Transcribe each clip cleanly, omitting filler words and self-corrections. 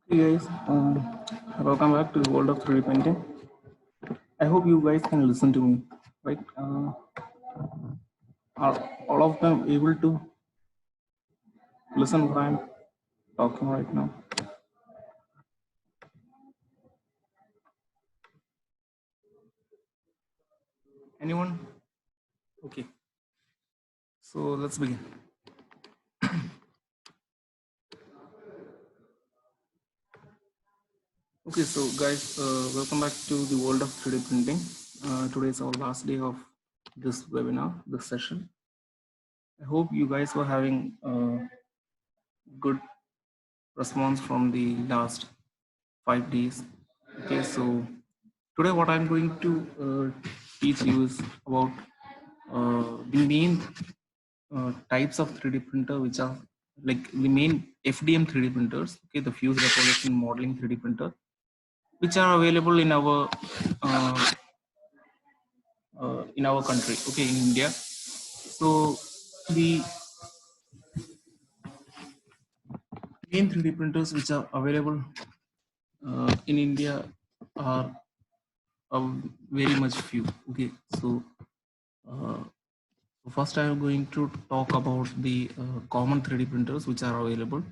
Hey guys, welcome back to the world of 3D printing. I hope you guys can listen to me, right? Are all of them able to listen what I'm talking right now? Anyone? Okay, so let's begin. Okay, so guys, welcome back to the world of 3D printing. Today is our last day of this webinar, this session. I hope you guys were having good response from the last 5 days. Okay, so today what I'm going to teach you is about the main types of 3D printer, which are like the main FDM 3D printers, okay, the fused deposition modeling 3D printer, which are available in our country, okay, in India. So the main 3D printers which are available in India are very much few. Okay, so uh, first I am going to talk about the common 3D printers which are available.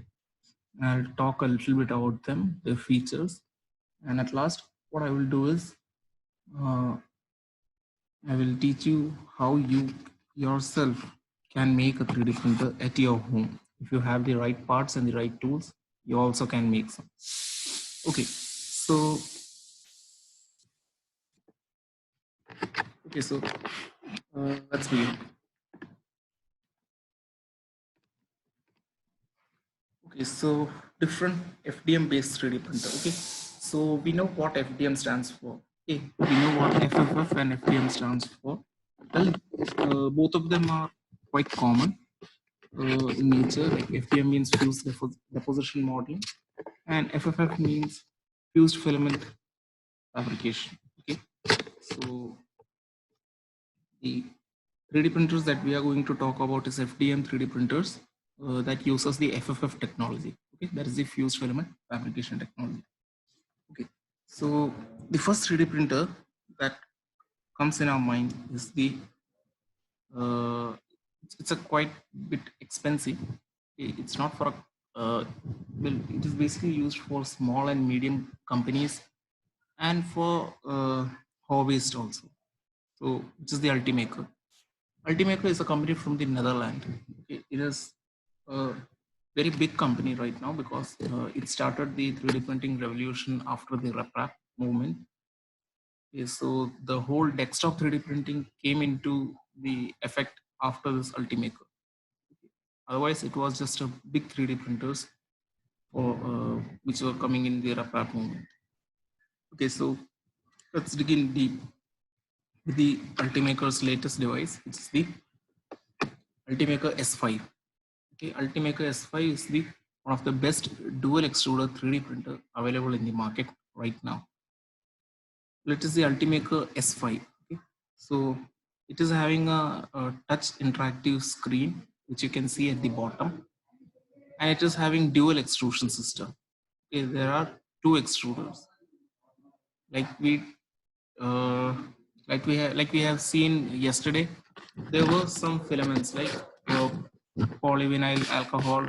I'll talk a little bit about them, their features, and at last, what I will do is uh, I will teach you how you yourself can make a 3D printer at your home. If you have the right parts and the right tools, you also can make some. Okay, so let's begin. Okay, so different FDM based 3D printer. Okay, so we know what FDM stands for. Okay, we know what FFF and FDM stands for. Well, both of them are quite common in nature. Like FDM means fused deposition modeling, and FFF means fused filament fabrication. Okay, so the 3D printers that we are going to talk about is FDM 3D printers that uses the FFF technology. Okay, that is the fused filament fabrication technology. Okay, so the first 3D printer that comes in our mind is the it's a quite bit expensive. It's not for a well, it is basically used for small and medium companies and for hobbyists also. So, which is the Ultimaker. Ultimaker is a company from the Netherlands. It is a very big company right now because it started the 3D printing revolution after the RepRap movement. Okay, so the whole desktop 3D printing came into the effect after this Ultimaker. Otherwise, it was just a big 3D printers for which were coming in the RepRap movement. Okay, so let's begin deep with the Ultimaker's latest device, which is the Ultimaker S5. Okay, Ultimaker S5 is the one of the best dual extruder 3D printer available in the market right now. It is the Ultimaker S5. Okay, so it is having a touch interactive screen, which you can see at the bottom, and it is having dual extrusion system. Okay, there are two extruders, like we uh, like we have seen yesterday. There were some filaments like polyvinyl alcohol,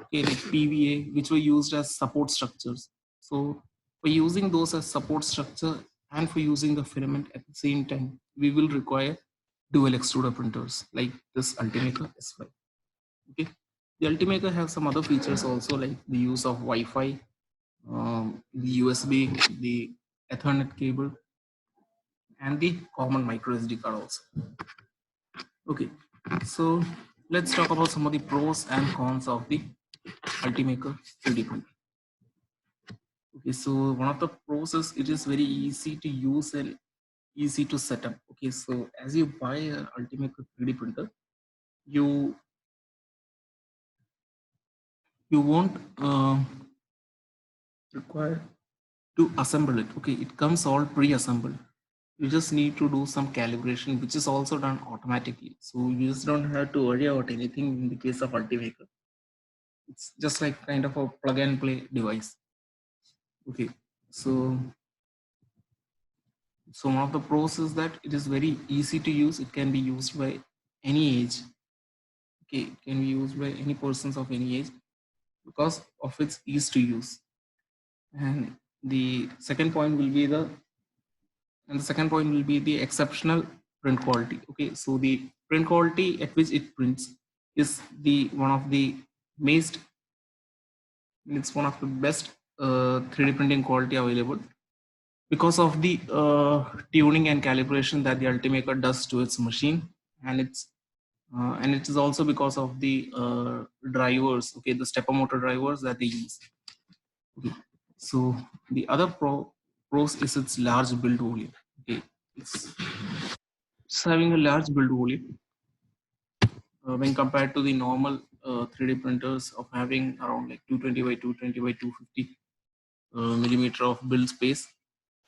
okay, like PVA, which were used as support structures. So for using those as support structure and for using the filament at the same time, we will require dual extruder printers like this Ultimaker S5. Okay, the Ultimaker has some other features also, like the use of Wi-Fi, the USB, the Ethernet cable, and the common micro SD card also. Okay, so let's talk about some of the pros and cons of the Ultimaker 3D printer. Okay, so one of the pros is it is very easy to use and easy to set up. Okay, so as you buy an Ultimaker 3D printer, you won't require to assemble it. Okay, it comes all pre-assembled. You just need to do some calibration, which is also done automatically. So you just don't have to worry about anything in the case of Ultimaker. It's just like kind of a plug and play device. Okay, so one of the pros is that it is very easy to use. It can be used by any age. Okay, it can be used by any persons of any age because of its ease to use. And the second point will be the exceptional print quality. Okay, so the print quality at which it prints is the one of the most it's one of the best 3D printing quality available because of the tuning and calibration that the Ultimaker does to its machine, and and it is also because of the drivers, okay, the stepper motor drivers that they use. Okay. So the other pros is its large build volume. Okay, it's having a large build volume when compared to the normal 3D printers of having around like 220 by 220 by 250 millimeter of build space.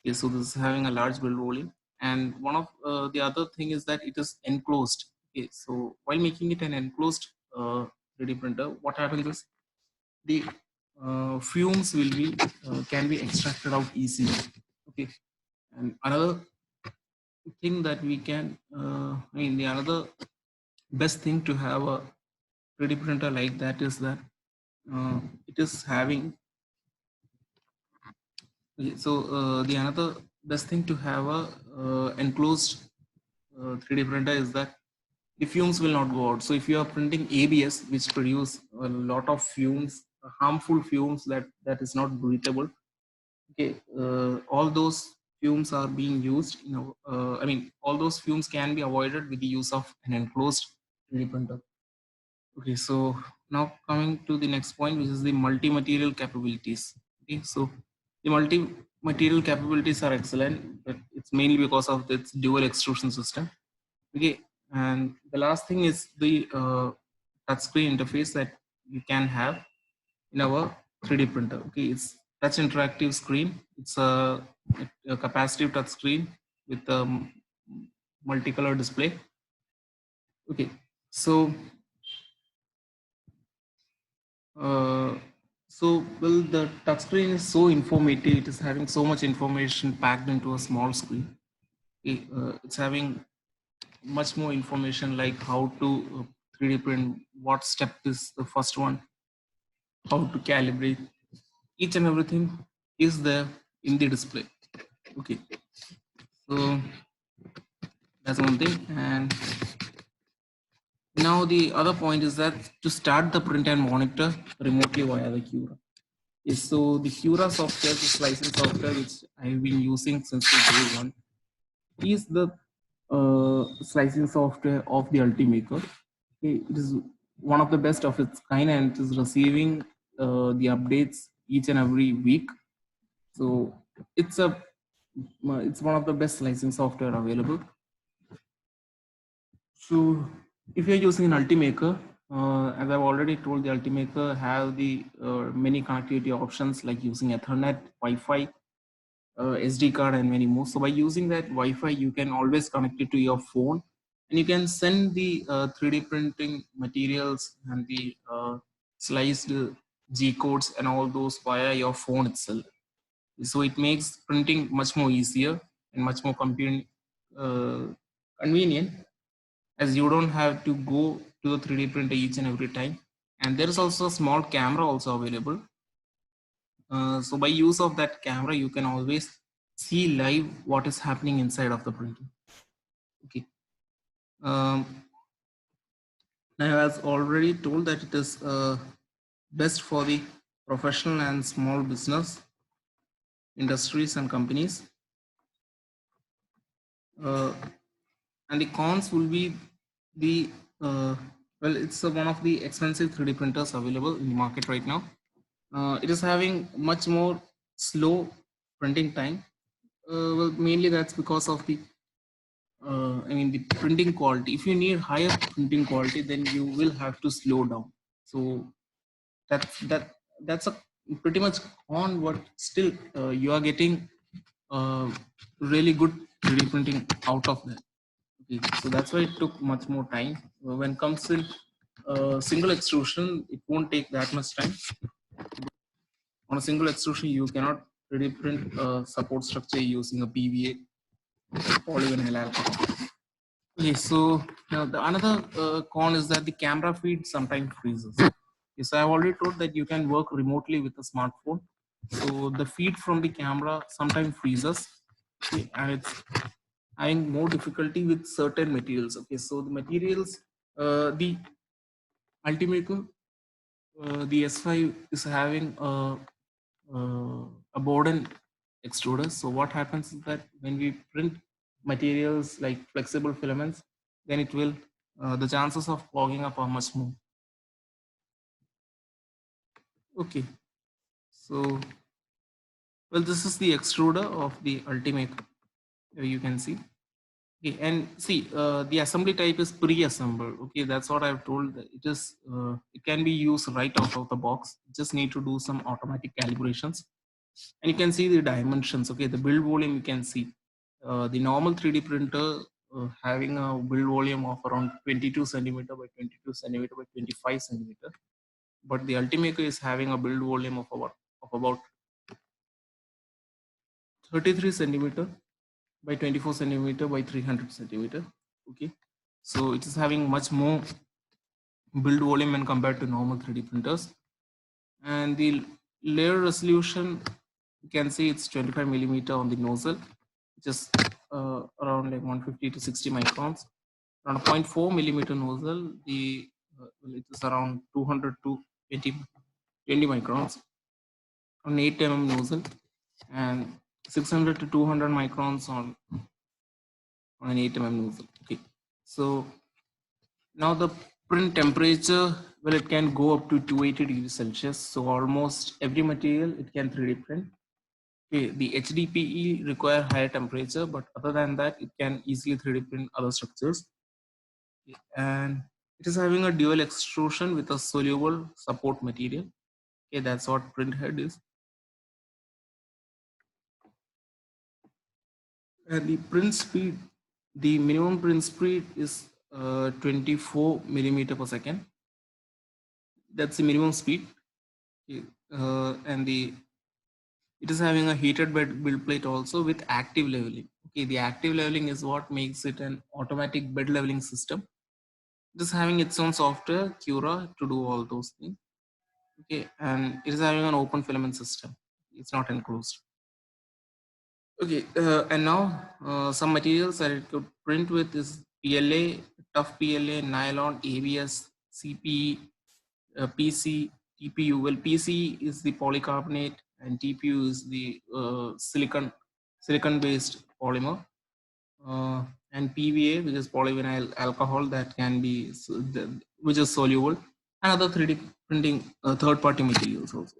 Okay, so this is having a large build volume, and one of the other thing is that it is enclosed. Okay, so while making it an enclosed 3D printer, what happens is the fumes will be can be extracted out easily. Okay, and another thing that we can, the another best thing to have a 3D printer like that is that it is having. Okay, so the another best thing to have a enclosed 3D printer is that the fumes will not go out. So if you are printing ABS, which produce a lot of fumes, harmful fumes that is not breathable. Okay, all those fumes are being used. All those fumes can be avoided with the use of an enclosed 3D printer. Okay, so now coming to the next point, which is the multi-material capabilities. Okay, so the multi-material capabilities are excellent, but it's mainly because of its dual extrusion system. Okay, and the last thing is the touchscreen interface that you can have in our 3D printer. Okay, it's touch interactive screen. It's a capacitive touch screen with a multicolor display. Okay, so Uh, well, the touchscreen is so informative. It is having so much information packed into a small screen. It's having much more information like how to 3D print, what step is the first one, how to calibrate. Each and everything is there in the display. Okay, so that's one thing. And now the other point is that to start the print and monitor remotely via the Cura. Yes, so the Cura software, the slicing software, which I've been using since the day one, is the slicing software of the Ultimaker. Okay, it is one of the best of its kind, and it is receiving the updates each and every week. So it's one of the best slicing software available. So if you're using an Ultimaker, as I've already told, the Ultimaker have the many connectivity options like using Ethernet, Wi-Fi, SD card, and many more. So by using that Wi-Fi, you can always connect it to your phone, and you can send the 3D printing materials and the sliced G codes and all those via your phone itself. So it makes printing much more easier and much more convenient, as you don't have to go to the 3D printer each and every time. And there is also a small camera also available. So by use of that camera, you can always see live what is happening inside of the printer. Okay. Now, as already told, that it is best for the professional and small business industries and companies. And the cons will be the well, it's one of the expensive 3D printers available in the market right now. It is having much more slow printing time. Well, mainly that's because of the the printing quality. If you need higher printing quality, then you will have to slow down. So that's a pretty much on, but still you are getting uh, really good 3D printing out of that. Okay, so that's why it took much more time. When it comes in single extrusion, it won't take that much time. On a single extrusion, you cannot 3D print support structure using a PVA, polyvinyl alcohol. Okay, so the another con is that the camera feed sometimes freezes. Yes, I've already told that you can work remotely with a smartphone. So the feed from the camera sometimes freezes, okay, and it's having more difficulty with certain materials. Okay, so the materials, the Ultimaker, the S5 is having a Borden extruder. So what happens is that when we print materials like flexible filaments, then it will the chances of clogging up are much more. Okay, so well, this is the extruder of the Ultimaker. You can see. Okay, and see the assembly type is pre-assembled. Okay, that's what I've told. It is it can be used right out of the box. Just need to do some automatic calibrations, and you can see the dimensions. Okay, the build volume you can see. The normal 3D printer having a build volume of around 22 centimeter by 22 centimeter by 25 centimeter, but the Ultimaker is having a build volume of about 33 centimeter by 24 centimeter by 300 centimeter. Okay, so it is having much more build volume when compared to normal 3D printers, and the layer resolution you can see it's 25 millimeter on the nozzle, which is around like 150 to 60 microns. Around a 0.4 millimeter nozzle, the well, it is around 200 to 20 microns on 8 mm nozzle, and 600 to 200 microns on an 8 mm nozzle. Okay, so now the print temperature, well, it can go up to 280 degrees Celsius. So almost every material it can 3D print. Okay, the HDPE require higher temperature, but other than that, it can easily 3D print other structures. And it is having a dual extrusion with a soluble support material. Okay, that's what print head is. And the print speed, the minimum print speed is 24 millimeter per second. That's the minimum speed. Okay, and it is having a heated bed build plate also with active leveling. Okay, the active leveling is what makes it an automatic bed leveling system. It is having its own software, Cura, to do all those things. Okay, and it is having an open filament system. It's not enclosed. Okay, and now some materials that it could print with is PLA, tough PLA, nylon, ABS, CPE, PC, TPU. Well, PC is the polycarbonate, and TPU is the silicon based polymer, and PVA, which is polyvinyl alcohol that can be which is soluble, and other 3D printing third party materials also.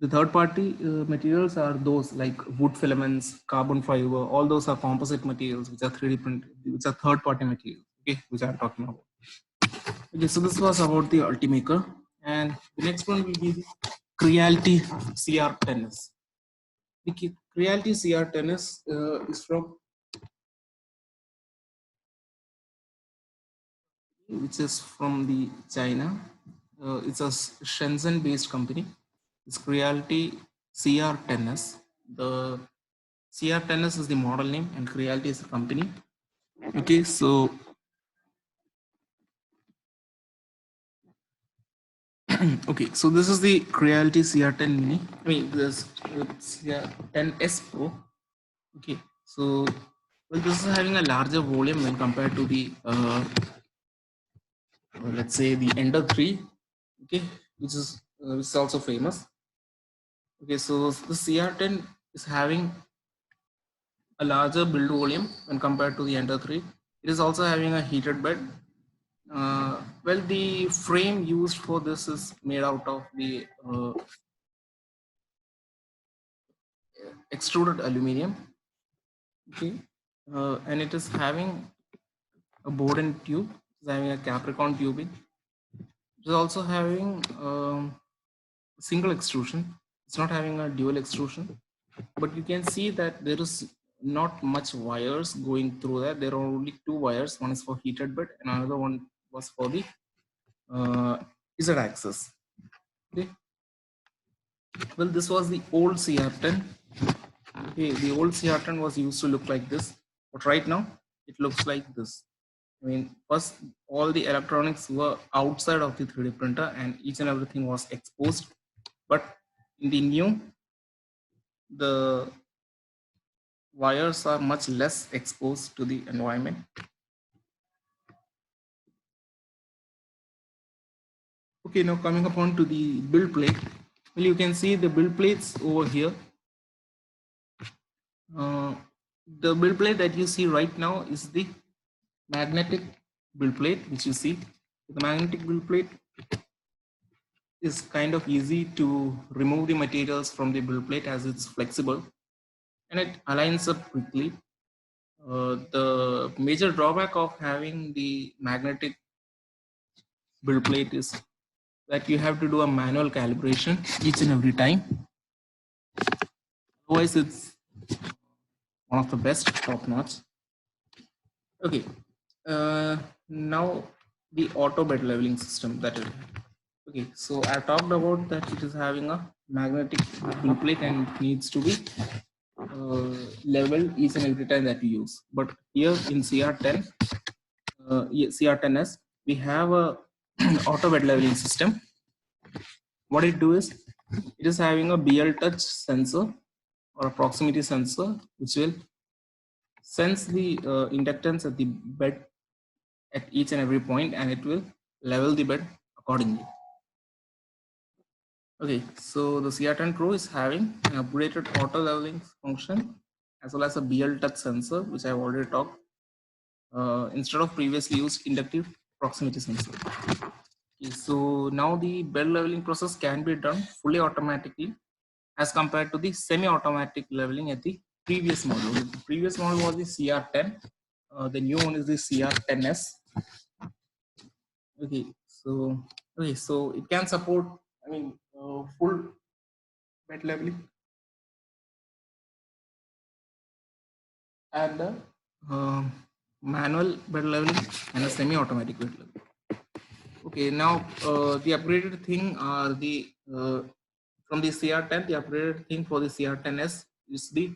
The third party materials are those like wood filaments, carbon fiber, all those are composite materials which are 3D printed, which are third party materials, okay, which I'm talking about. Okay, so this was about the Ultimaker, and the next one will be the Creality CR10S. The Creality CR10S is from, which is from the China. It's a Shenzhen based company. It's Creality CR10S. The CR10S is the model name and Creality is the company. Okay, so okay, so this is the Creality CR10 Mini. I mean, this CR10S Pro. Okay, so well, this is having a larger volume when compared to the let's say the Ender 3. Okay, which is also famous. Okay, so the CR10 is having a larger build volume when compared to the Ender 3. It is also having a heated bed. Well, the frame used for this is made out of the extruded aluminium. Okay, and it is having a Borden tube. It's having a Capricorn tubing. It is also having single extrusion. It's not having a dual extrusion, but you can see that there is not much wires going through that. There are only two wires. One is for heated bed, and another one was for the Z axis. Okay, Well, this was the old CR10. Okay, the old CR10 was used to look like this, but right now it looks like this. I mean, first all the electronics were outside of the 3D printer and each and everything was exposed. But in the new, the wires are much less exposed to the environment. Okay, now coming upon to the build plate. Well, you can see the build plates over here. The build plate that you see right now is the magnetic build plate, which you see. The magnetic build plate is kind of easy to remove the materials from the build plate as it's flexible and it aligns up quickly. The major drawback of having the magnetic build plate is that you have to do a manual calibration each and every time. Otherwise, it's one of the best, top notch. Okay, now the auto bed leveling system that is. Okay, so I talked about that it is having a magnetic build plate and it needs to be leveled each and every time that we use. But here in CR10, CR10S, we have a auto bed leveling system. What it do is, it is having a BL touch sensor or a proximity sensor, which will sense the inductance at the bed at each and every point, and it will level the bed accordingly. Okay, so the CR10 Pro is having an upgraded auto leveling function as well as a BL touch sensor, which I've already talked, instead of previously used inductive proximity sensor. Okay, so now the bed leveling process can be done fully automatically as compared to the semi-automatic leveling at the previous model. The previous model was the CR10. The new one is the CR10S. Okay, so it can support, I mean, full bed leveling and manual bed leveling and a semi-automatic bed leveling. Okay, now the upgraded thing are the from the CR10. The upgraded thing for the CR10S is the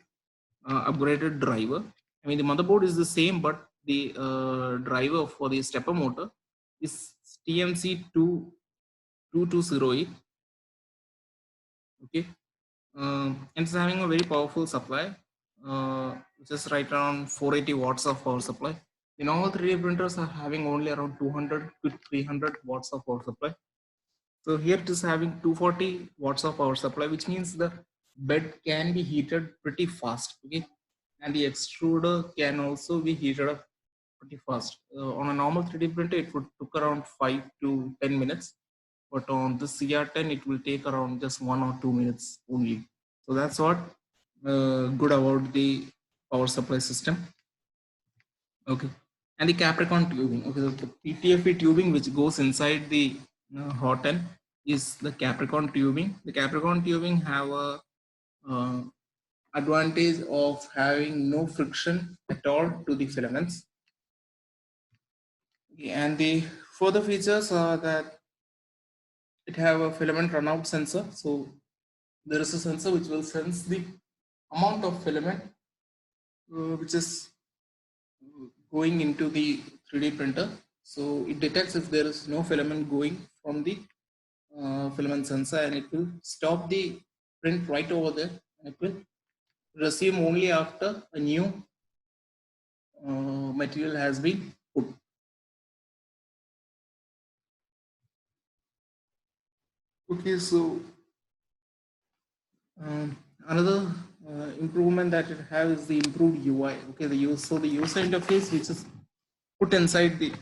upgraded driver. I mean, the motherboard is the same, but the driver for the stepper motor is TMC2208. Okay, and it's having a very powerful supply, which is right around 480 watts of power supply. The normal 3D printers are having only around 200 to 300 watts of power supply. So here it is having 240 watts of power supply, which means the bed can be heated pretty fast. Okay, and the extruder can also be heated up pretty fast. On a normal 3D printer, it would took around 5 to 10 minutes, but on the CR10, it will take around just 1 or 2 minutes only. So that's what good about the power supply system. Okay, and the Capricorn tubing. Okay, the PTFE tubing which goes inside the hot end is the Capricorn tubing. The Capricorn tubing have a advantage of having no friction at all to the filaments. Okay, and the further features are that it have a filament runout sensor. So there is a sensor which will sense the amount of filament which is going into the 3D printer. So it detects if there is no filament going from the filament sensor, and it will stop the print right over there, and it will resume only after a new material has been put. Okay, so another improvement that it has is the improved UI. Okay, the user interface which is put inside the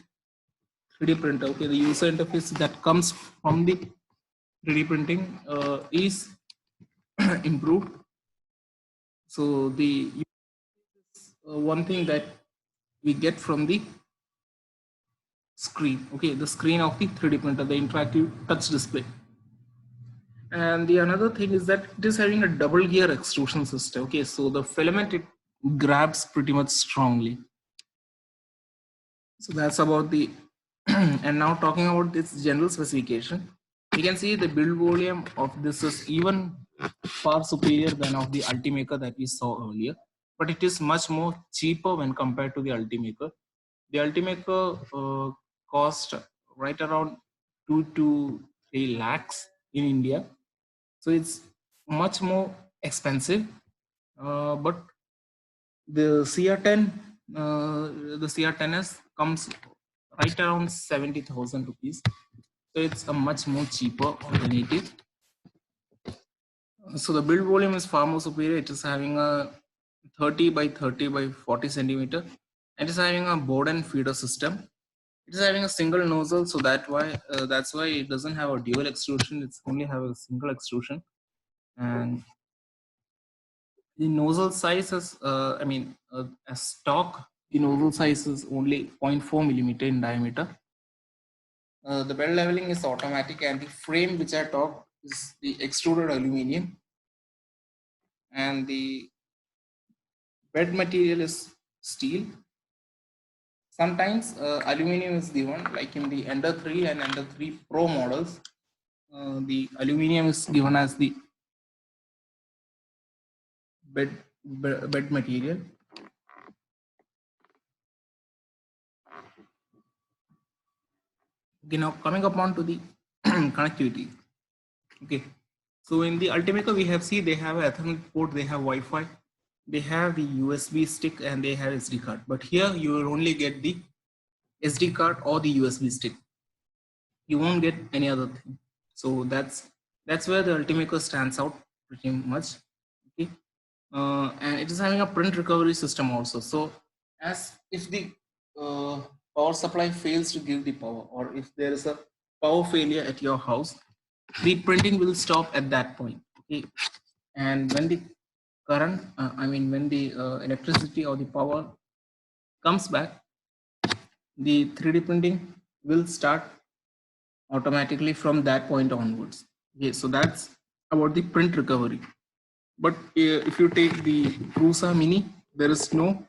3D printer. Okay, the user interface that comes from the 3D printing is improved. So the one thing that we get from the screen, okay, the screen of the 3D printer, the interactive touch display. And the another thing is that it is having a double gear extrusion system. Okay, so the filament, it grabs pretty much strongly. So that's about the and now talking about this general specification, we can see the build volume of this is even far superior than of the Ultimaker that we saw earlier, but it is much more cheaper when compared to the Ultimaker. The Ultimaker cost right around 2 to 3 lakhs in India, so it's much more expensive. But the CR10, the CR10s comes right around 70,000 rupees. So it's a much more cheaper alternative. So the build volume is far more superior. It is having a 30 by 30 by 40 centimeter. It is having a Bowden feeder system. It is having a single nozzle, so that's why it doesn't have a dual extrusion. It's only have a single extrusion, and the nozzle size is, as stock, the nozzle size is only 0.4 millimeter in diameter. The bed leveling is automatic, and the frame which I talked is the extruded aluminum, and the bed material is steel. Sometimes aluminum is given, like in the Ender 3 and Ender 3 Pro models. The aluminum is given as the bed material. Okay, now coming upon to the connectivity. Okay, so in the Ultimaker we have they have an Ethernet port, they have Wi-Fi, they have the USB stick, and they have SD card. But here you will only get the SD card or the USB stick. You won't get any other thing. So that's where the Ultimaker stands out pretty much. Okay, and it is having a print recovery system also. So as if the power supply fails to give the power, or if there is a power failure at your house, the printing will stop at that point. Okay, and when the current, when the electricity or the power comes back, the 3D printing will start automatically from that point onwards. Okay, so that's about the print recovery. But if you take the Prusa Mini, there is no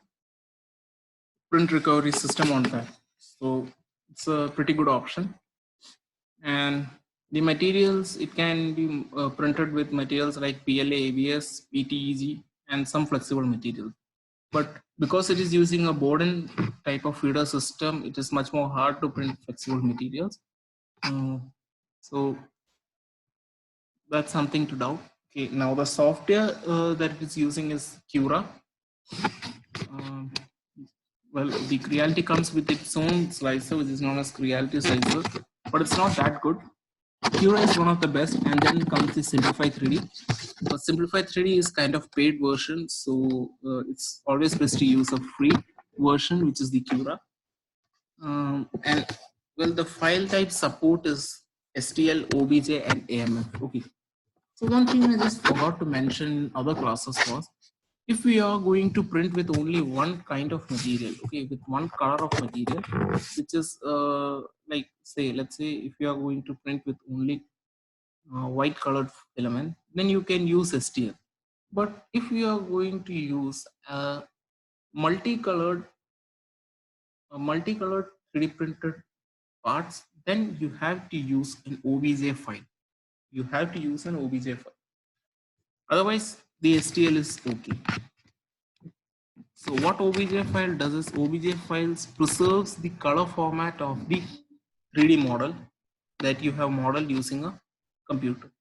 print recovery system on that. So it's a pretty good option. And the materials, it can be printed with materials like PLA, ABS, PTEG, and some flexible material. But because it is using a Bowden type of feeder system, it is much more hard to print flexible materials. So that's something to doubt. Okay, now the software that it is using is Cura. Well, the Creality comes with its own slicer, which is known as Creality slicer, but it's not that good. Cura is one of the best, and then comes the Simplify 3D. But Simplify 3D is kind of paid version, so it's always best to use a free version, which is the Cura. And well, the file type support is STL, OBJ, and AMF. Okay. So one thing I just forgot to mention in other classes was, if we are going to print with only one kind of material, okay, with one color of material, which is like, let's say if you are going to print with only white colored element, then you can use STL. But if you are going to use multicolored 3D printed parts, then you have to use an OBJ file. You have to use an OBJ file. Otherwise, the STL is okay. So what OBJ file does is, OBJ files preserves the color format of the 3D model that you have modeled using a computer.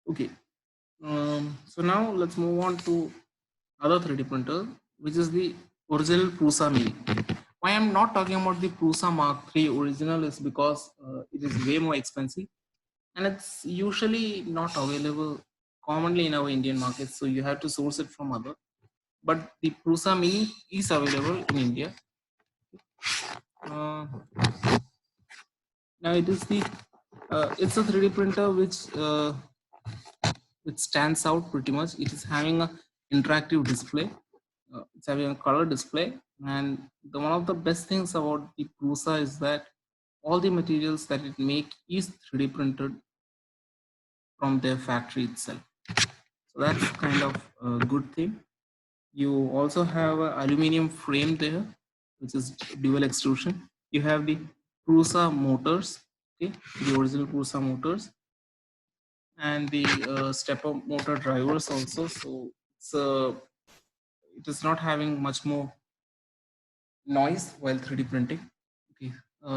Okay. So now let's move on to other 3D printer, which is the original Prusa Mini. Why I'm not talking about the Prusa Mark III original is because it is way more expensive, and it's usually not available commonly in our Indian market. So you have to source it from other. But the Prusa Mini is available in India. Now it is it's a 3D printer which stands out pretty much. It is having a interactive display. It's having a color display, and one of the best things about the Prusa is that all the materials that it makes is 3D printed from their factory itself. So that's kind of a good thing. You also have an aluminum frame there, which is dual extrusion. You have the Prusa motors, okay, the original Prusa motors, and the stepper motor drivers also. So it is not having much more noise while 3D printing. Okay.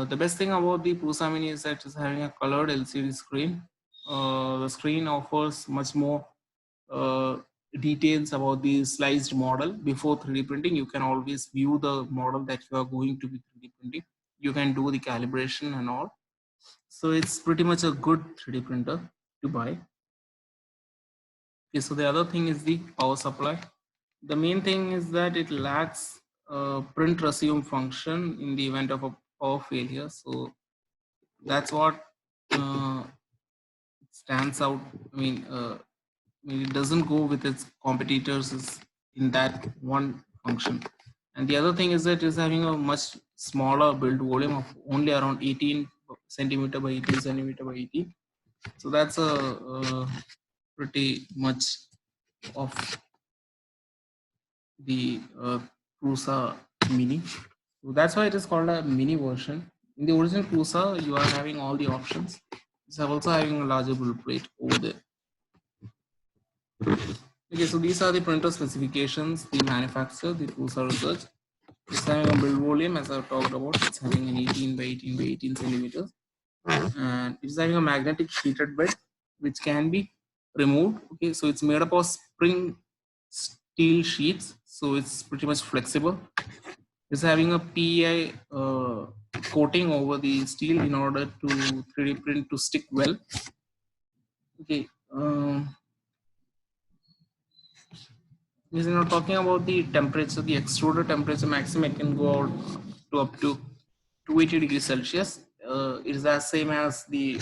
The best thing about the Prusa Mini is that it's having a colored LCD screen. The screen offers much more uh, details about the sliced model. Before 3D printing, you can always view the model that you are going to be 3D printing. You can do the calibration and all. So it's pretty much a good 3D printer to buy. Okay, so the other thing is the power supply. The main thing is that it lacks print resume function in the event of a power failure. So that's what stands out. It doesn't go with its competitors in that one function. And the other thing is that it's having a much smaller build volume of only around 18 centimeter by 18 centimeter by 18. So that's a pretty much of the Prusa Mini. So that's why it is called a mini version. In the original Prusa, you are having all the options. It's also having a larger build plate over there. Okay, so these are the printer specifications, the manufacturer, the Prusa Research. It's having a build volume, as I've talked about. It's having an 18 by 18 by 18 centimeters, and it's having a magnetic sheeted bed, which can be removed. Okay, so it's made up of spring steel sheets, so it's pretty much flexible. It's having a PEI coating over the steel in order to 3D print to stick well. Okay. We're not talking about the temperature. The extruder temperature maximum it can go out to up to 280 degrees Celsius. It is the same as the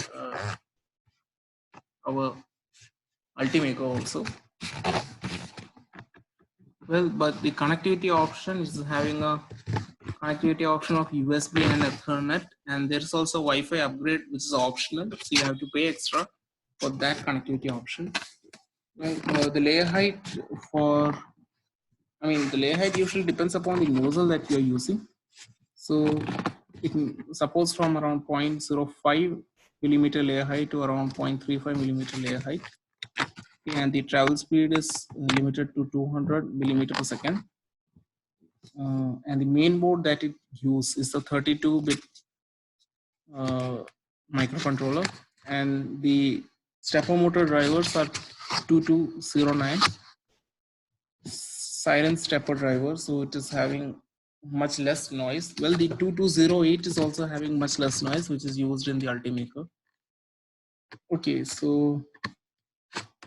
our Ultimaker also. Well, but the connectivity option is having a connectivity option of USB and Ethernet, and there's also Wi-Fi upgrade, which is optional, so you have to pay extra for that connectivity option. Well, the layer height for, the layer height usually depends upon the nozzle that you're using. So it supports from around 0.05 millimeter layer height to around 0.35 millimeter layer height. And the travel speed is limited to 200 millimeter per second. And the main board that it uses is the 32-bit microcontroller, and the stepper motor drivers are 2209 silent stepper driver, so it is having much less noise. Well, the 2208 is also having much less noise, which is used in the Ultimaker. Okay, so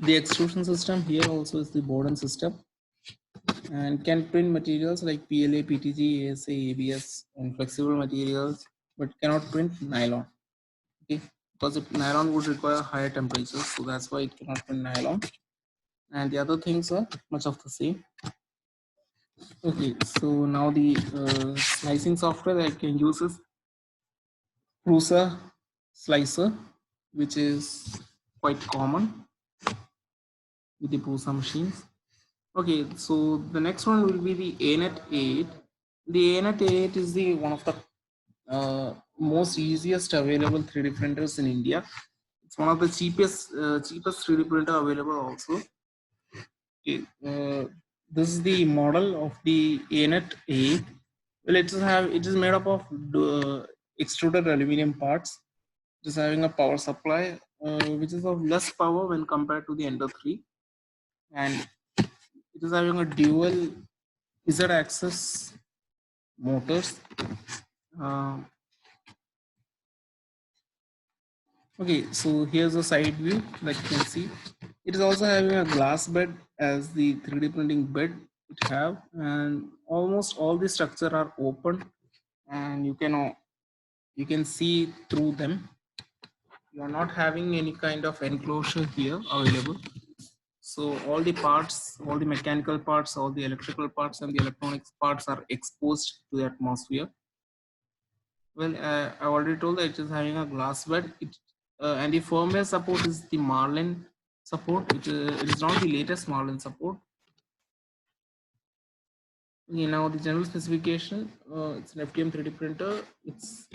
the extrusion system here also is the Borden system, and can print materials like PLA, PTG, ASA, ABS, and flexible materials, but cannot print nylon. Okay, because nylon would require higher temperatures, so that's why it cannot print nylon. And the other things are much of the same. Okay, so now the slicing software that I can use is Prusa Slicer, which is quite common with the Prusa machines. Okay, so the next one will be the ANET 8. The ANET 8 is the one of the most easiest available 3D printers in India. It's one of the cheapest 3D printer available also. Okay, this is the model of the ANET 8. Well, it is made up of extruded aluminum parts. It is having a power supply which is of less power when compared to the Ender 3, and it is having a dual Z-axis motors. Okay, so here's a side view like you can see. It is also having a glass bed as the 3D printing bed it have, and almost all the structure are open, and you can see through them. You are not having any kind of enclosure here available. So all the parts, all the mechanical parts, all the electrical parts, and the electronics parts are exposed to the atmosphere. Well, I already told that it is having a glass bed. And the firmware support is the Marlin support. It is not the latest Marlin support. Now the general specification. It's an FDM 3D printer. It's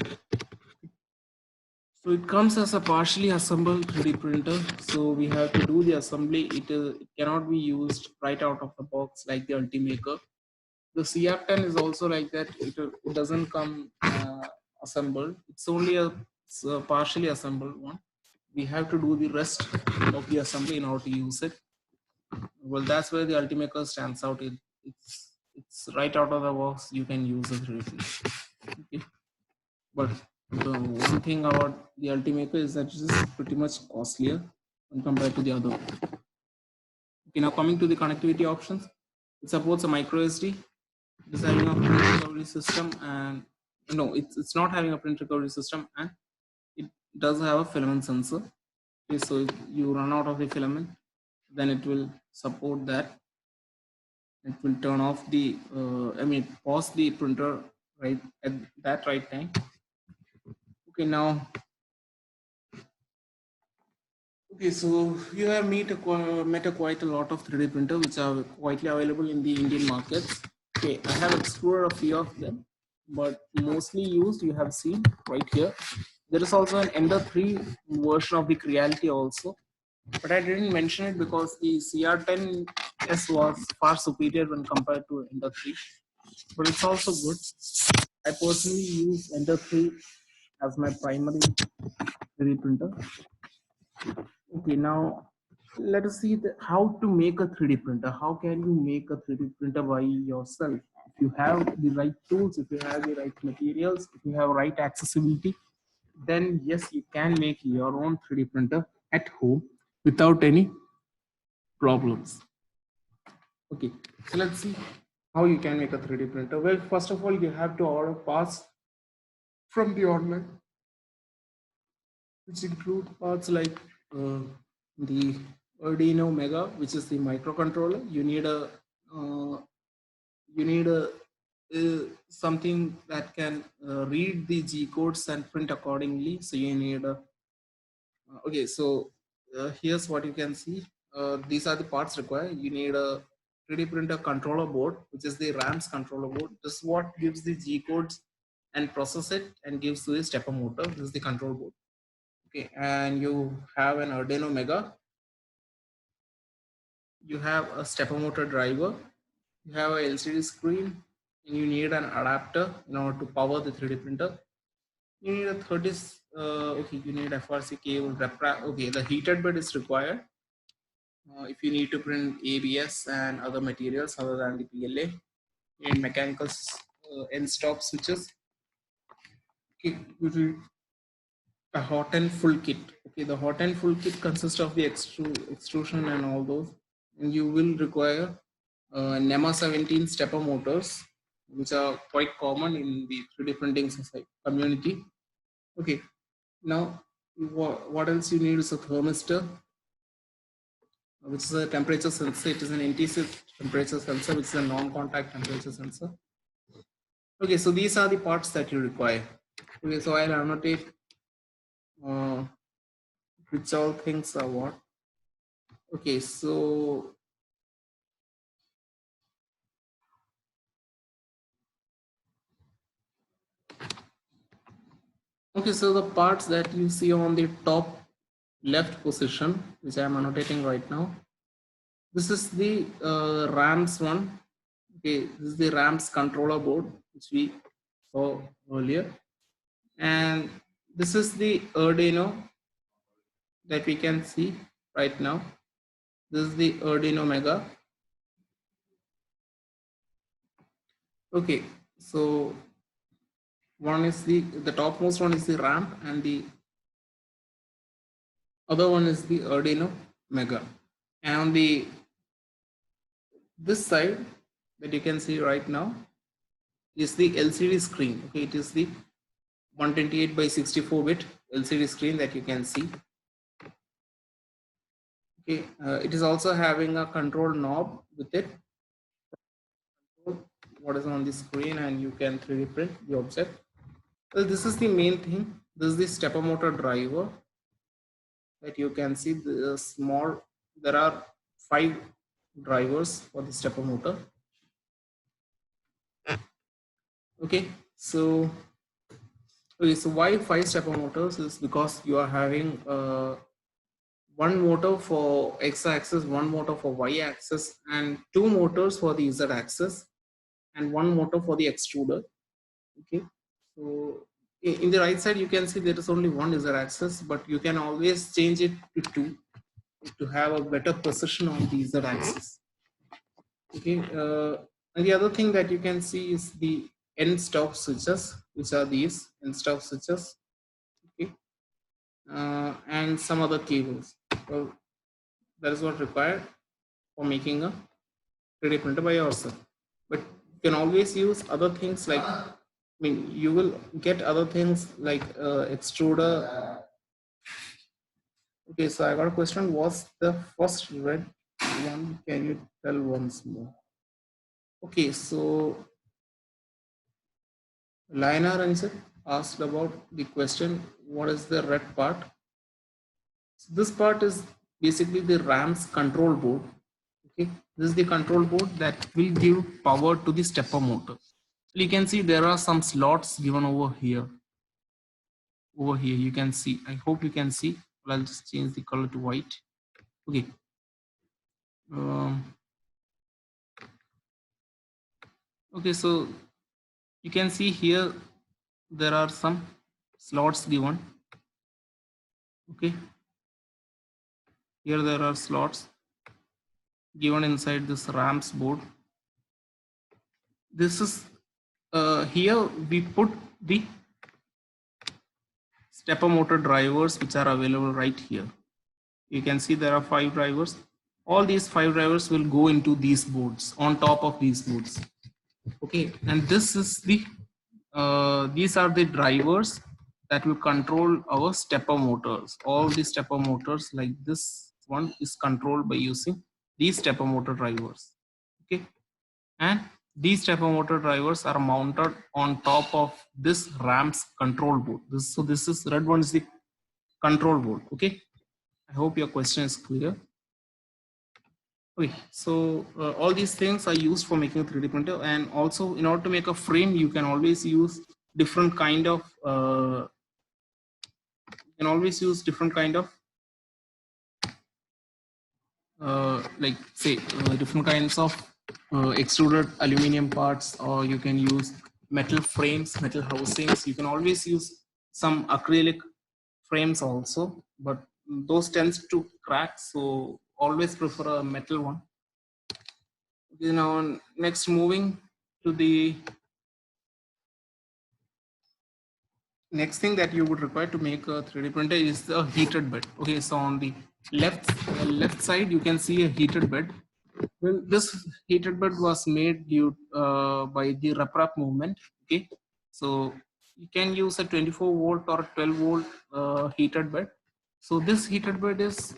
So it comes as a partially assembled 3D printer. So we have to do the assembly. It cannot be used right out of the box like the Ultimaker. The CR10 is also like that. It doesn't come assembled. It's a partially assembled one. We have to do the rest of the assembly in order to use it. Well, that's where the Ultimaker stands out. It's right out of the box. You can use the 3D printer. Okay. But the one thing about the Ultimaker is that it is pretty much costlier when compared to the other. Okay, now coming to the connectivity options, it supports a micro SD. It is having a print recovery system, and no, it's not having a print recovery system, and it does have a filament sensor. Okay, so if you run out of the filament, then it will support that. It will turn off the, pause the printer right at that right time. Okay, now okay, so you have met quite a lot of 3D printer which are quietly available in the Indian markets. Okay, I have explored a few of them, but mostly used you have seen right here. There is also an Ender 3 version of the Creality also, but I didn't mention it because the CR10S was far superior when compared to Ender 3, but it's also good. I personally use Ender 3 as my primary 3D printer. Okay, now let us see how to make a 3D printer. How can you make a 3D printer by yourself? If you have the right tools, if you have the right materials, if you have right accessibility, then yes, you can make your own 3D printer at home without any problems. Okay, so let's see how you can make a 3D printer. Well, first of all, you have to order parts from the online, which include parts like the Arduino Mega, which is the microcontroller. Uh, you need a something that can read the G codes and print accordingly. So you need a okay. So here's what you can see. These are the parts required. You need a 3D printer controller board, which is the RAM's controller board. This is what gives the G codes and process it and gives to the stepper motor. This is the control board. Okay, and you have an Arduino Mega. You have a stepper motor driver. You have a LCD screen, and you need an adapter in order to power the 3D printer. You need a 30. Okay, you need FRC cable. Okay, the heated bed is required if you need to print ABS and other materials other than the PLA. You need mechanical end stop switches. Okay, a hot and full kit. Okay, the hot and full kit consists of the extrusion and all those, and you will require NEMA 17 stepper motors, which are quite common in the 3D printing society community. Okay, now what else you need is a thermistor, which is a temperature sensor. It is an NTC temperature sensor, which is a non-contact temperature sensor. Okay, so these are the parts that you require. Okay, so I'll annotate which all things are what. Okay, so the parts that you see on the top left position, which I am annotating right now, this is the RAM's one. Okay, this is the RAM's controller board, which we saw earlier, and this is the Arduino that we can see right now. This is the Arduino Mega. Okay, so one is the topmost one is the RAM, and the other one is the Arduino Mega. And on this side that you can see right now is the LCD screen. Okay, it is the 128 by 64 bit LCD screen that you can see. Okay, it is also having a control knob with it. What is on the screen, and you can 3D print the object. Well, this is the main thing. This is the stepper motor driver that you can see. The small, there are 5 drivers for the stepper motor. Okay, so Okay, so why 5-stepper motors is because you are having one motor for x-axis, one motor for y-axis, and two motors for the z-axis, and one motor for the extruder. Okay, so in the right side you can see there is only one z-axis, but you can always change it to two to have a better precision on the z-axis. Okay, and the other thing that you can see is the end stop switches, which are these end stop switches. Okay, and some other cables. So that is what required for making a 3D printer by yourself. But you can always use other things like, I mean, you will get other things like extruder. Okay, so I got a question. What's the first red one? Can you tell once more? Okay, so Lina Ranjit asked about the question, what is the red part? So this part is basically the RAM's control board. Okay, this is the control board that will give power to the stepper motor. You can see there are some slots given over here. Over here, you can see. I hope you can see. Well, I'll just change the color to white. Okay. Okay, so you can see here there are some slots given. Okay, here there are slots given inside this RAM's board. This is here we put the stepper motor drivers which are available right here. You can see there are 5 drivers. All these 5 drivers will go into these boards, on top of these boards. Okay, and this is the these are the drivers that will control our stepper motors. All the stepper motors like this one is controlled by using these stepper motor drivers. Okay, and these stepper motor drivers are mounted on top of this RAM's control board. So this is red one is the control board. Okay, I hope your question is clear. Okay, so all these things are used for making a 3D printer, and also in order to make a frame, you can always use different kind of like say different kinds of extruded aluminum parts, or you can use metal frames, metal housings. You can always use some acrylic frames also, but those tends to crack, so always prefer a metal one. You know, next moving to the next thing that you would require to make a 3D printer is a heated bed. Okay, so on the left side you can see a heated bed. Well, this heated bed was made due by the RepRap movement. Okay, so you can use a 24 volt or 12 volt heated bed. So this heated bed is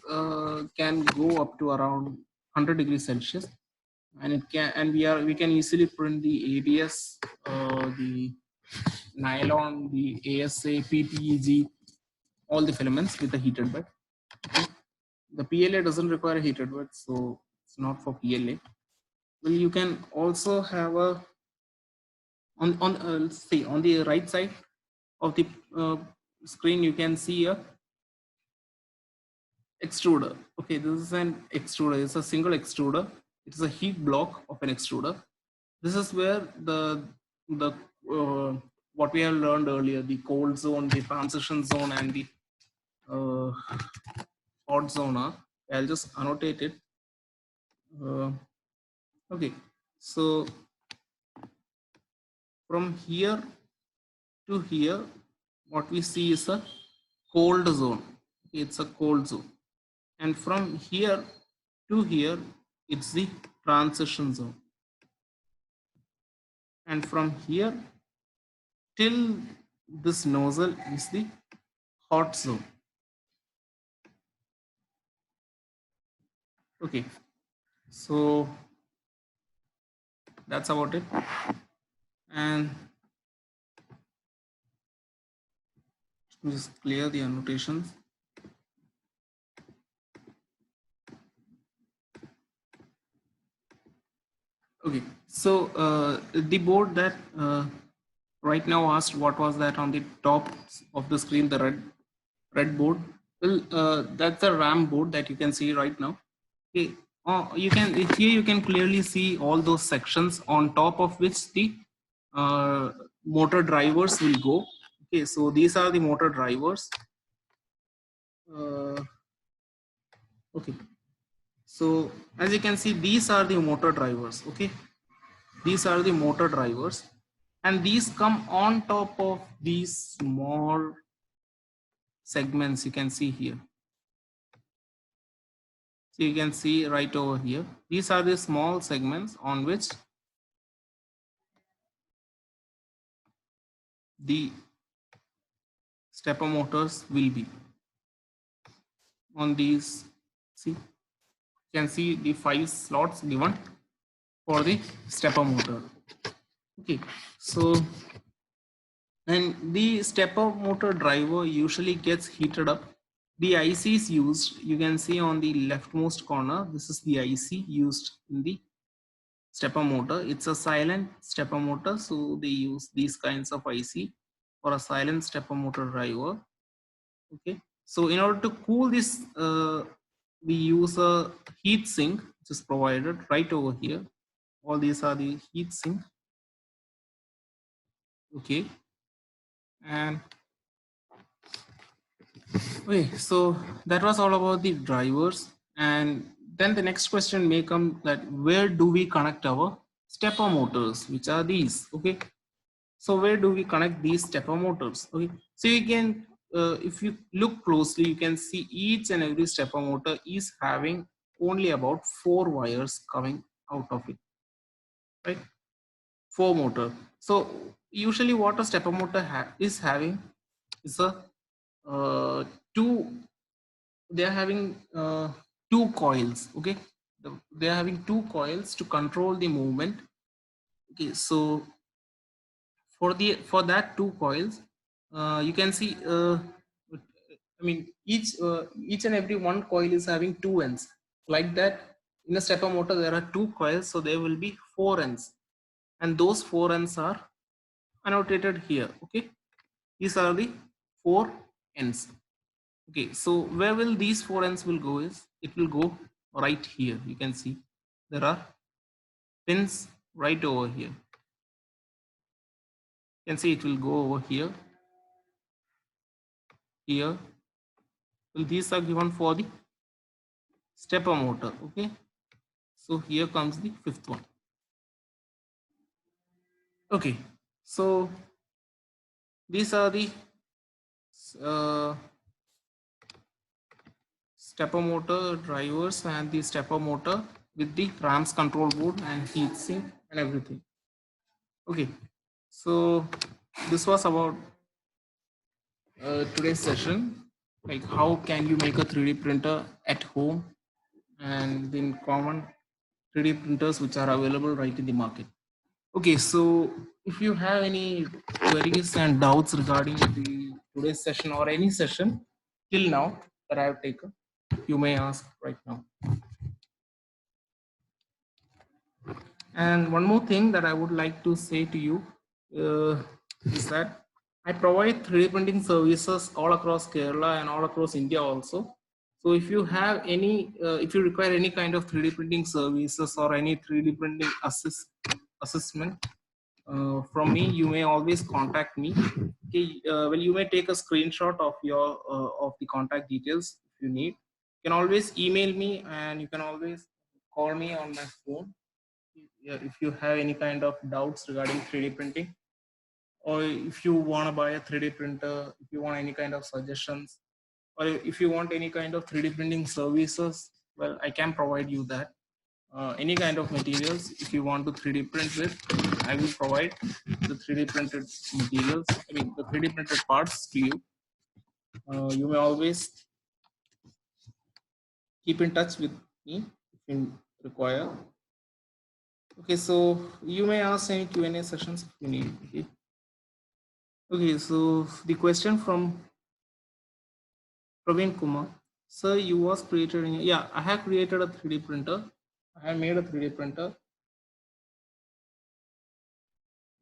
can go up to around 100 degrees Celsius, and it can, and we can easily print the ABS, the nylon, the ASA, PTEG, all the filaments with a heated bed. The PLA doesn't require a heated bed, so it's not for PLA. Well, you can also have a see on the right side of the screen you can see a extruder. Okay, this is an extruder. It's a single extruder. It is a heat block of an extruder. This is where the what we have learned earlier, the cold zone, the transition zone, and the hot zone are. I'll just annotate it. Okay, so from here to here, what we see is a cold zone. It's a cold zone, and from here to here, it's the transition zone, and from here till this nozzle is the hot zone. Okay, so that's about it. And just clear the annotations. Okay, so the board that right now asked what was that on the top of the screen, the red board. Well, that's the RAM board that you can see right now. Okay, you can here you can clearly see all those sections on top of which the motor drivers will go. Okay, so these are the motor drivers. Okay, so as you can see, these are the motor drivers. Okay, these are the motor drivers, and these come on top of these small segments you can see here. So you can see right over here, these are the small segments on which the stepper motors will be on these. See, you can see the 5 slots given for the stepper motor. Okay, so and the stepper motor driver usually gets heated up. The ICs used, you can see on the leftmost corner, this is the IC used in the stepper motor. It's a silent stepper motor, so they use these kinds of IC for a silent stepper motor driver. Okay, so in order to cool this, we use a heat sink which is provided right over here. All these are the heat sink. Okay, and okay, so that was all about the drivers. And then the next question may come that where do we connect our stepper motors, which are these? Okay, so where do we connect these stepper motors? Okay, so you can, if you look closely, you can see each and every stepper motor is having only about 4 wires coming out of it, right? 4 motor. So usually what a stepper motor is having is a two, they are having 2 coils. Okay, they are having 2 coils to control the movement. Okay, so for that 2 coils, you can see, I mean each and every one coil is having 2 ends. Like that, in a stepper motor there are 2 coils, so there will be 4 ends, and those 4 ends are annotated here. Okay, these are the 4 ends. Okay, so where will these 4 ends will go is, it will go right here. You can see there are pins right over here. You can see it will go over here, here. Well, these are given for the stepper motor. Okay, so here comes the 5th one. Okay, so these are the uh, stepper motor drivers and the stepper motor with the RAMs control board and heat sink and everything. Okay, so this was about today's session, like how can you make a 3D printer at home and in common 3D printers which are available right in the market. Okay, so if you have any queries and doubts regarding the today's session or any session till now that I have taken, you may ask right now. And one more thing that I would like to say to you is that I provide 3D printing services all across Kerala and all across India also. So if you have any, if you require any kind of 3D printing services or any 3D printing assessment from me, you may always contact me. Okay, well, you may take a screenshot of your of the contact details if you need. You can always email me, and you can always call me on my phone if you have any kind of doubts regarding 3D printing, or if you want to buy a 3D printer, if you want any kind of suggestions, or if you want any kind of 3D printing services, well, I can provide you that. Any kind of materials, if you want to 3D print with, I will provide the 3D printed materials, I mean the 3D printed parts to you. You may always keep in touch with me if you require. Okay, so you may ask any Q&A sessions if you need. Okay. Okay, so the question from Praveen Kumar. Sir, you was created in, yeah, I have created a 3D printer. I have made a 3D printer.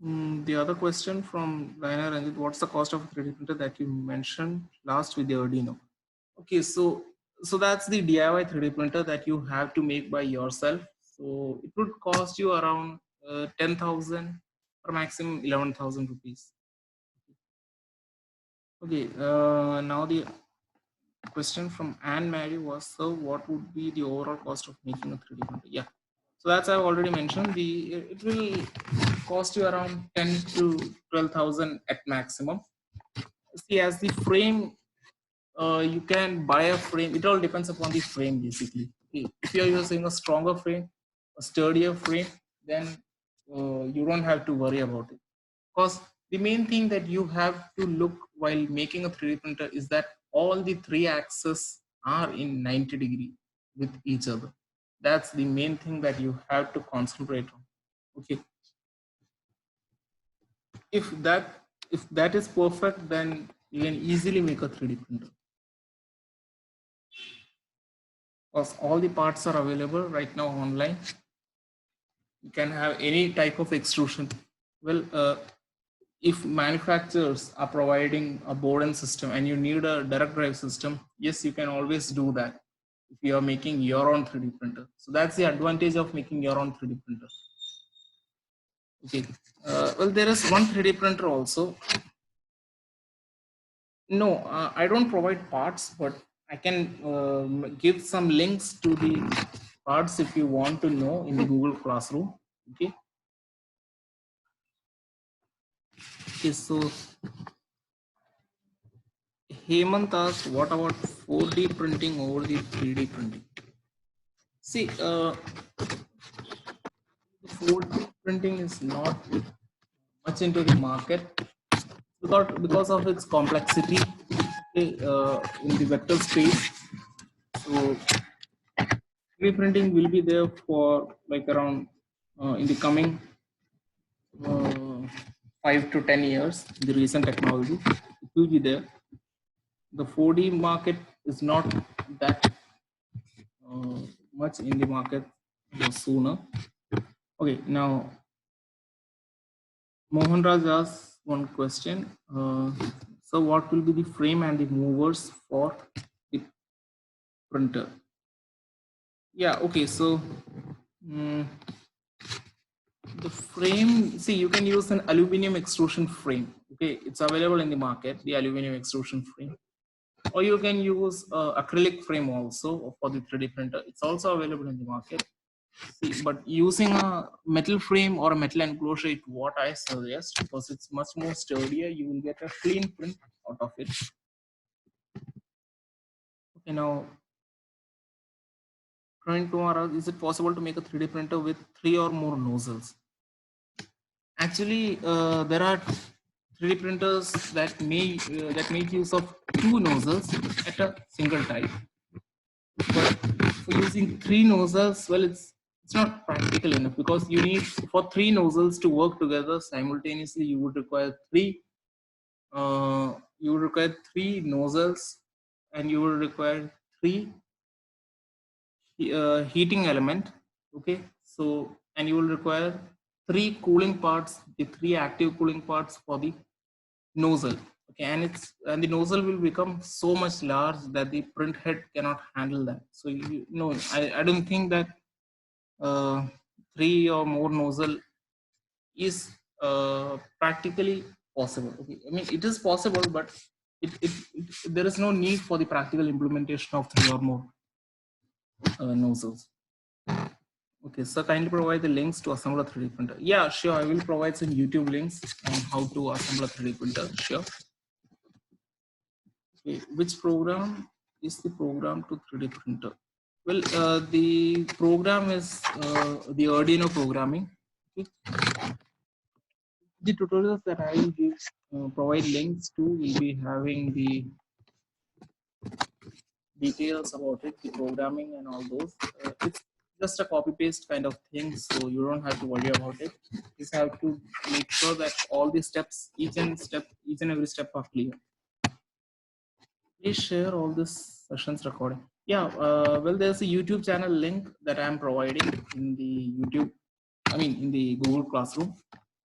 The other question from Diana Ranjit, what's the cost of a 3D printer that you mentioned last with the Arduino? Okay, so that's the DIY 3D printer that you have to make by yourself. So it would cost you around 10,000 or maximum 11,000 rupees. Okay, now the question from Anne Mary was, so what would be the overall cost of making a 3D printer? Yeah, so that's I've already mentioned. It will cost you around 10 to 12,000 at maximum. See, as the frame, you can buy a frame. It all depends upon the frame, basically. Okay. If you're using a stronger frame, a sturdier frame, then you don't have to worry about it. Because the main thing that you have to look while making a 3D printer is that all the three axes are in 90-degree with each other. That's the main thing that you have to concentrate on. Okay. If that is perfect, then you can easily make a 3D printer. Because all the parts are available right now online. You can have any type of extrusion. Well, if manufacturers are providing a board and system and you need a direct drive system, yes, you can always do that if you are making your own 3D printer. So that's the advantage of making your own 3D printer. Okay. Well, there is one 3D printer also. No, I don't provide parts, but I can give some links to the parts if you want to know in the Google Classroom. Okay. Okay, so Hemant asked, what about 4D printing over the 3D printing? See, 4D printing is not much into the market because of its complexity, okay, in the vector space. So 3D printing will be there for like around in the coming 5 to 10 years. The recent technology, it will be there. The 4D market is not that much in the market sooner. Okay, now Mohan Raj asked one question. So what will be the frame and the movers for the printer? Yeah, okay, so the frame, see, you can use an aluminum extrusion frame. Okay, it's available in the market, the aluminum extrusion frame. Or you can use acrylic frame also for the 3D printer. It's also available in the market. See, but using a metal frame or a metal enclosure is what I suggest, because it's much more sturdier. You will get a clean print out of it. Okay, now trying to ask, is it possible to make a 3D printer with 3 or more nozzles? Actually, there are 3D printers that make use of 2 nozzles at a single time. But for using 3 nozzles, well, it's not practical enough, because you need, for 3 nozzles to work together simultaneously, you would require 3 nozzles, and you will require 3 heating element. Okay, so, and you will require 3 cooling parts, the 3 active cooling parts for the nozzle. Okay, and the nozzle will become so much large that the print head cannot handle that. So I don't think that 3 or more nozzle is practically possible. Okay, I mean, it is possible, but there is no need for the practical implementation of 3 or more nozzles. Okay, so kindly provide the links to assemble a 3D printer. Yeah, sure, I will provide some YouTube links on how to assemble a 3D printer. Sure. Okay, which program is the program to 3D printer? Well, the program is the Arduino programming. Okay. The tutorials that I will give, provide links to, will be having the details about it, the programming and all those. It's just a copy paste kind of thing, so you don't have to worry about it. You just have to make sure that all the steps, each and every step are clear. Please share all this sessions recording. Yeah, well, there's a YouTube channel link that I'm providing in the in the Google Classroom.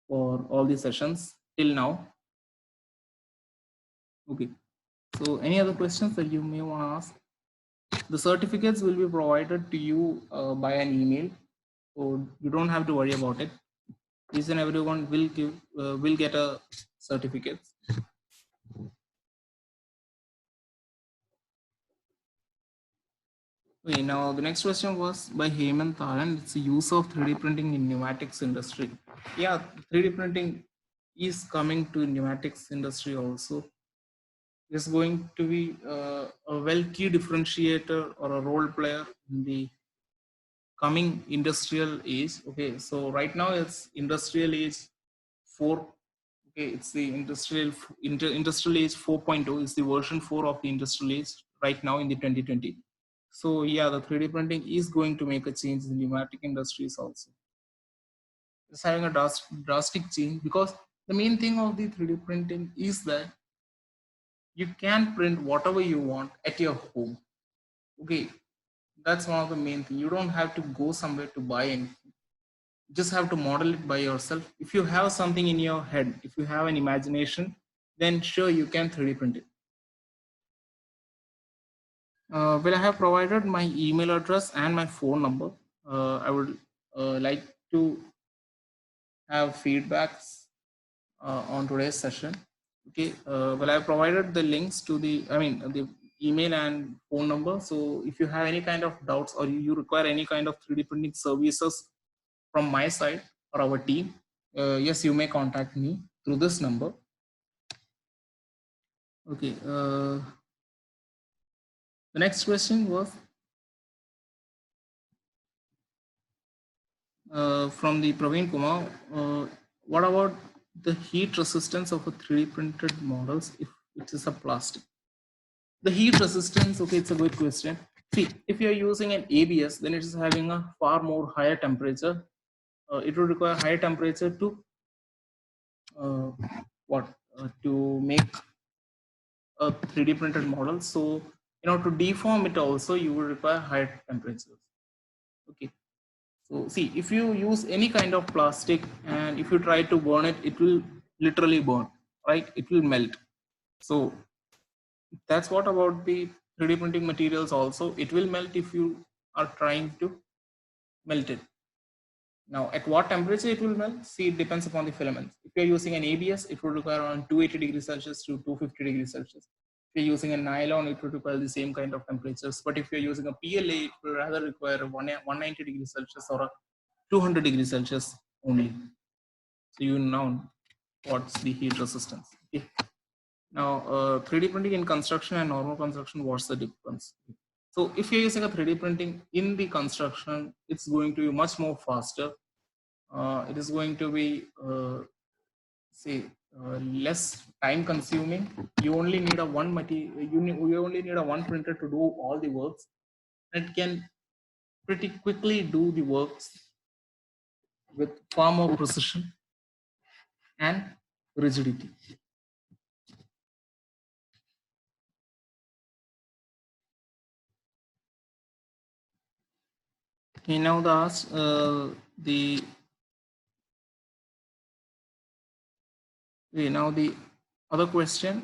for all the sessions till now. Okay, so any other questions that you may want to ask? The certificates will be provided to you by an email, so you don't have to worry about it. Each and everyone will get a certificate. Okay, now the next question was by Hemant Taran. It's the use of 3D printing in pneumatics industry. Yeah, 3D printing is coming to pneumatics industry also. It's going to be a well key differentiator or a role player in the coming industrial age. Okay, so right now it's industrial age 4. Okay, it's the industrial age 4.0 is the version 4 of the industrial age right now in the 2020. So yeah, the 3D printing is going to make a change in pneumatic industries also. It's having a drastic change because the main thing of the 3D printing is that you can print whatever you want at your home. Okay, that's one of the main thing. You don't have to go somewhere to buy anything. You just have to model it by yourself. If you have something in your head, if you have an imagination, then sure you can 3D print it. Well, I have provided my email address and my phone number. I would like to have feedbacks on today's session. Okay, well, I provided the links to the email and phone number. So if you have any kind of doubts or you require any kind of 3D printing services from my side or our team, yes, you may contact me through this number. Okay, the next question was from the Praveen Kumar. What about the heat resistance of a 3D printed models if it is a plastic? The heat resistance, okay, it's a good question. See, if you're using an ABS, then it is having a far more higher temperature. It would require higher temperature to uh, to make a 3D printed model. So, to deform it also, you will require higher temperatures. Okay. So see, if you use any kind of plastic and if you try to burn it, it will literally burn, right? It will melt. So that's what about the 3D printing materials also. It will melt if you are trying to melt it. Now, at what temperature it will melt? See, it depends upon the filaments. If you're using an ABS, it will require around 280 degrees Celsius to 250 degrees Celsius. If you're using a nylon, it will require the same kind of temperatures. But if you're using a PLA, it will rather require 190 degrees Celsius or a 200 degrees Celsius only. So you know what's the heat resistance. Okay. Now, 3D printing in construction and normal construction, what's the difference? So if you're using a 3D printing in the construction, it's going to be much more faster. It is going to be, less time consuming. You only need a one material, you only need a one printer to do all the works. It can pretty quickly do the works with far more precision and rigidity. Okay, now the other question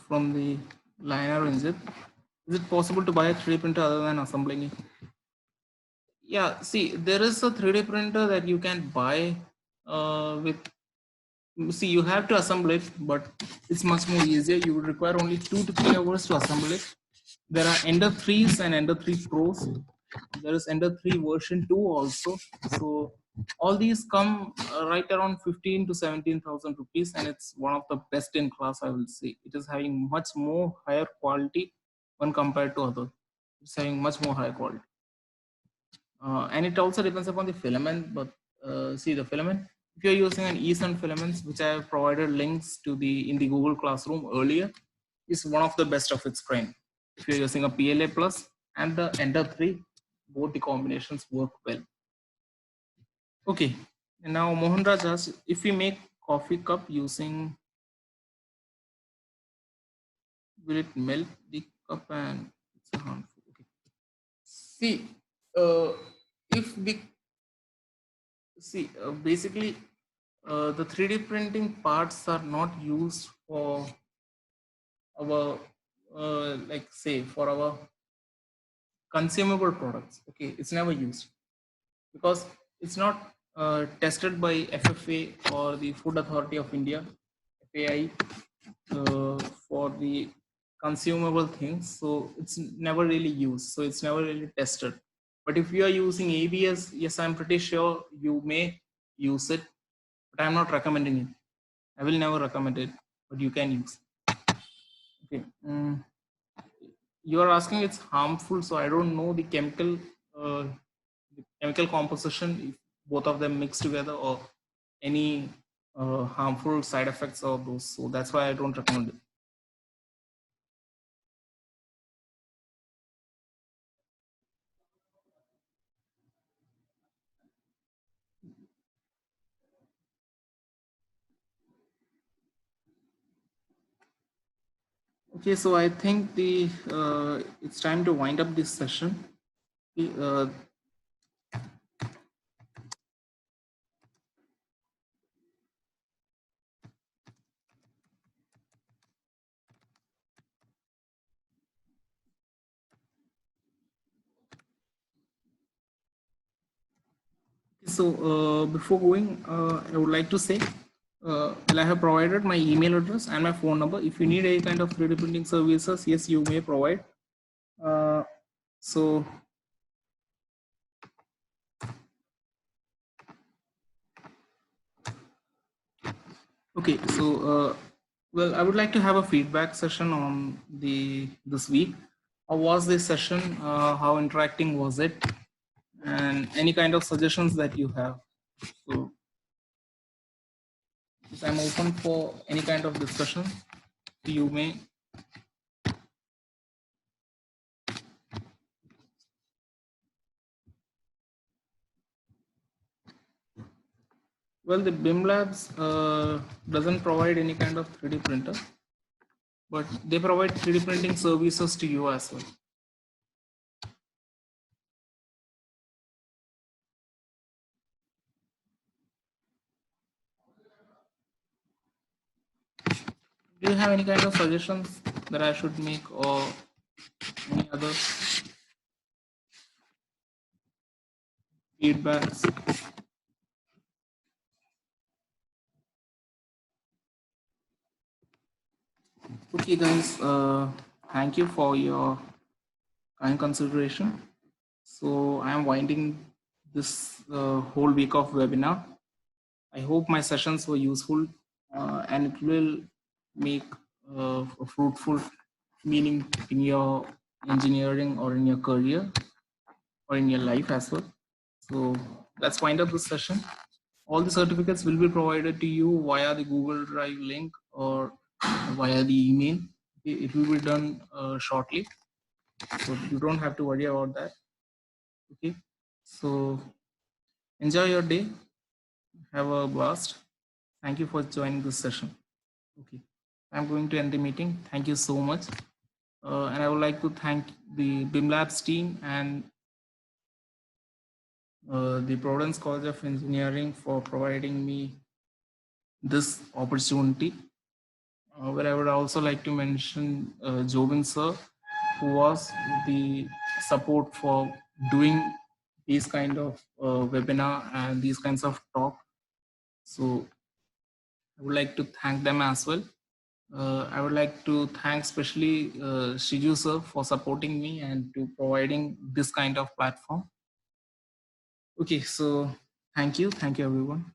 from the liner Ranjit. Is it possible to buy a 3D printer other than assembling it? Yeah, see, there is a 3D printer that you can buy with. See, you have to assemble it, but it's much more easier. You would require only 2 to 3 hours to assemble it. There are Ender 3s and Ender 3 Pros. There is Ender 3 version 2 also. So all these come right around 15 to 17,000 rupees, and it's one of the best in class, I will say. It is having much more higher quality when compared to other. It's having much more higher quality. And it also depends upon the filament, but see the filament. If you're using an eSun filaments, which I have provided links to in the Google Classroom earlier, is one of the best of its kind. If you're using a PLA Plus and the Ender 3, both the combinations work well. Okay, and now Mohan Raj asks, if we make coffee cup using, will it melt the cup and it's a harmful? Okay. See, if the basically The 3D printing parts are not used for our, like say, for our consumable products. Okay, it's never used because it's not tested by FFA or the Food Authority of India, FAI, for the consumable things. So it's never really used. So it's never really tested. But if you are using ABS, yes, I'm pretty sure you may use it, but I'm not recommending it. I will never recommend it, but you can use. Okay. You are asking it's harmful, so I don't know the chemical composition, if both of them mix together, or any harmful side effects of those. So that's why I don't recommend it. Okay, so I think the it's time to wind up this session. Uh, So before going, I would like to say, well, I have provided my email address and my phone number. If you need any kind of 3D printing services, yes, you may provide. So, okay, so well, I would like to have a feedback session on this week. How was this session? How interacting was it? And any kind of suggestions that you have. So, yes, I'm open for any kind of discussion. You may. Well, the BIM Labs doesn't provide any kind of 3D printer, but they provide 3D printing services to you as well. Do you have any kind of suggestions that I should make, or any other feedbacks? Okay, guys, thank you for your kind consideration. So I am winding this whole week of webinar. I hope my sessions were useful, and it will make a fruitful meaning in your engineering or in your career or in your life as well. So let's wind up this session. All the certificates will be provided to you via the Google Drive link or via the email. It will be done shortly, so you don't have to worry about that. Okay, so enjoy your day, have a blast. Thank you for joining this session. Okay, I'm going to end the meeting. Thank you so much. And I would like to thank the BIM Labs team and the Providence College of Engineering for providing me this opportunity. Where I would also like to mention Jobin sir, who was the support for doing these kind of webinar and these kinds of talk. So I would like to thank them as well. I would like to thank especially Shiju sir for supporting me and to providing this kind of platform. Okay, so thank you everyone.